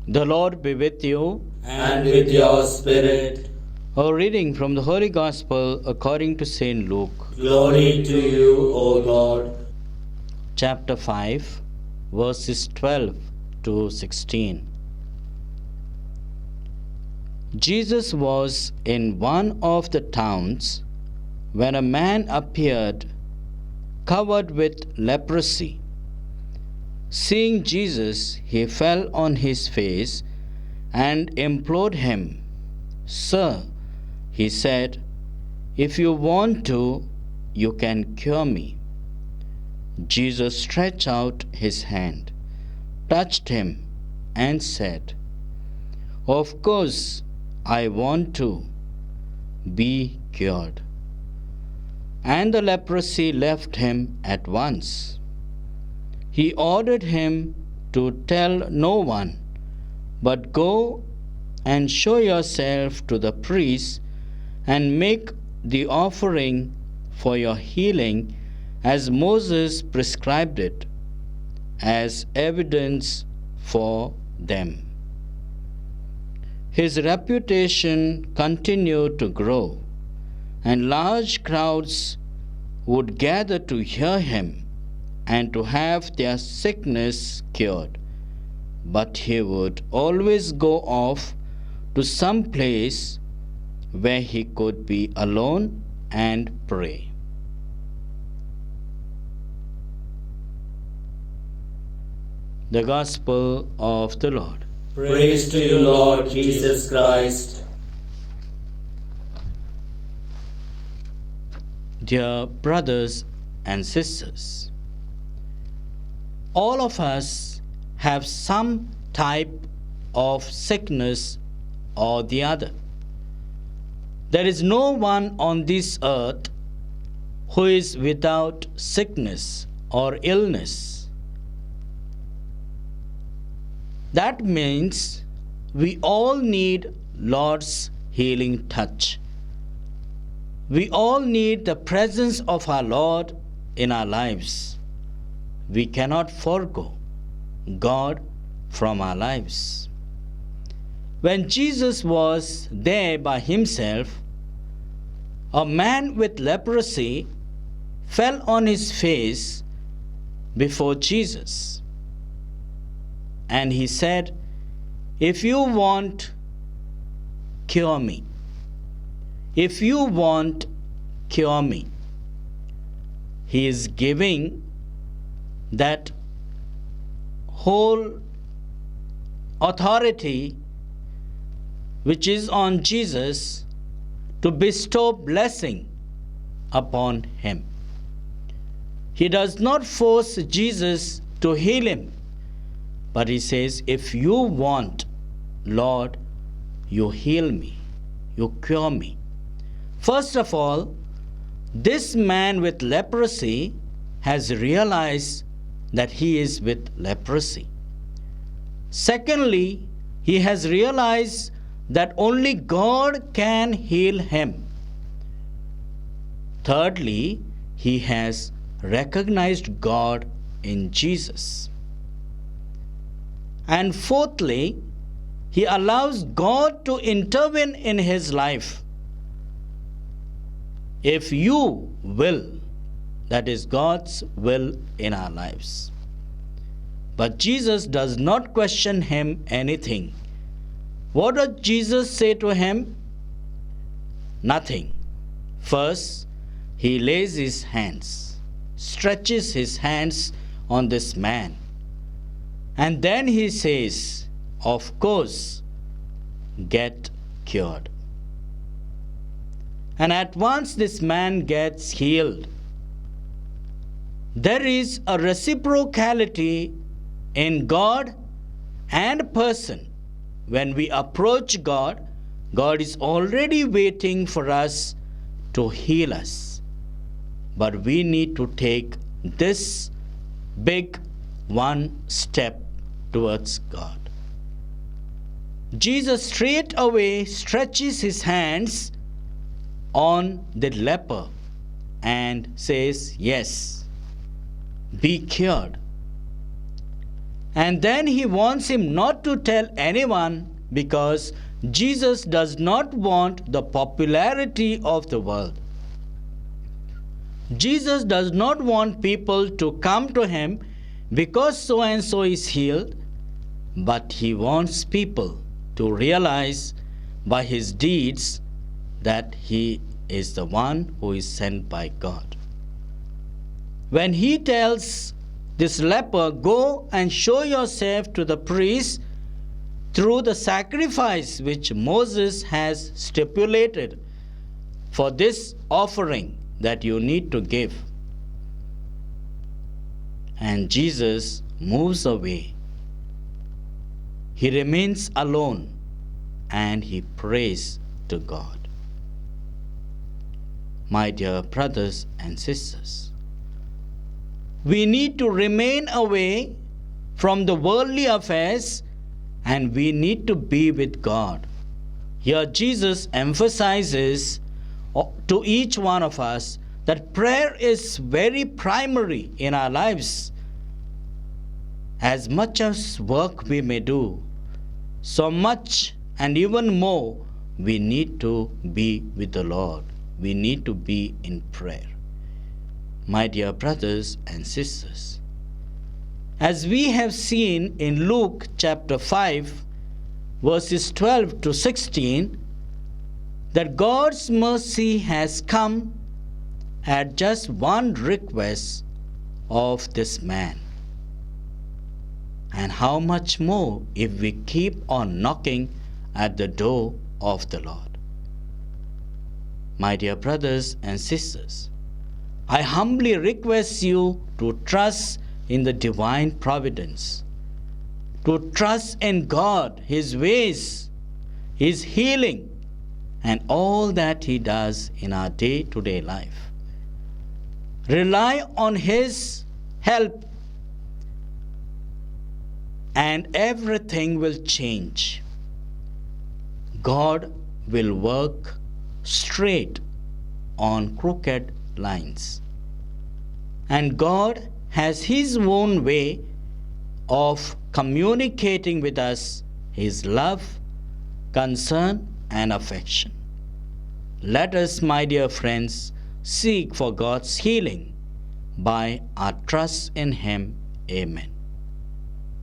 The Lord be with you. And with your spirit. A reading from the Holy Gospel according to St. Luke, Glory to you, O God. chapter 5, verses 12 to 16. Jesus was in one of the towns when a man appeared covered with leprosy. Seeing Jesus, he fell on his face and implored him. "Sir," he said, "if you want to, you can cure me." Jesus stretched out his hand, touched him, and said, "Of course, I want to. Be cured." And the leprosy left him at once. He ordered him to tell no one, but go and show yourself to the priest and make the offering for your healing as Moses prescribed it, as evidence for them. His reputation continued to grow, and large crowds would gather to hear him and to have their sickness cured. But he would always go off to some place where he could be alone and pray. The Gospel of the Lord. Praise to you, Lord Jesus Christ. Dear brothers and sisters, all of us have some type of sickness or the other. There is no one on this earth who is without sickness or illness. That means we all need Lord's healing touch. We all need the presence of our Lord in our lives. We cannot forego God from our lives. When Jesus was there by himself, a man with leprosy fell on his face before Jesus. And he said, "If you want, cure me. If you want, cure me." He is giving that whole authority which is on Jesus to bestow blessing upon him. He does not force Jesus to heal him, but he says, "If you want, Lord, you heal me, you cure me." First of all, this man with leprosy has realized that he is with leprosy. Secondly, he has realized that only God can heal him. Thirdly, he has recognized God in Jesus. And fourthly, he allows God to intervene in his life. If you will, that is God's will in our lives. But Jesus does not question him anything. What does Jesus say to him? Nothing. First, he lays his hands, stretches his hands on this man. And then he says, "Of course, get cured." And at once this man gets healed. There is a reciprocality in God and person. When we approach God, God is already waiting for us to heal us. But we need to take this big one step towards God. Jesus straight away stretches his hands on the leper and says, "Yes, be cured." And then he wants him not to tell anyone because Jesus does not want the popularity of the world. Jesus does not want people to come to him because so and so is healed, but he wants people to realize by his deeds that he is the one who is sent by God. When he tells this leper, "Go and show yourself to the priest through the sacrifice which Moses has stipulated for this offering that you need to give," and Jesus moves away. He remains alone and he prays to God. My dear brothers and sisters, we need to remain away from the worldly affairs and we need to be with God. Here Jesus emphasizes to each one of us that prayer is very primary in our lives. As much as work we may do, so much and even more we need to be with the Lord. We need to be in prayer. My dear brothers and sisters, as we have seen in Luke chapter 5, verses 12 to 16, that God's mercy has come at just one request of this man. And how much more if we keep on knocking at the door of the Lord. My dear brothers and sisters, I humbly request you to trust in the divine providence, to trust in God, His ways, His healing, and all that He does in our day-to-day life. Rely on His help and everything will change. God will work straight on crooked lines. And God has His own way of communicating with us His love, concern, and affection. Let us, my dear friends, seek for God's healing by our trust in Him. Amen.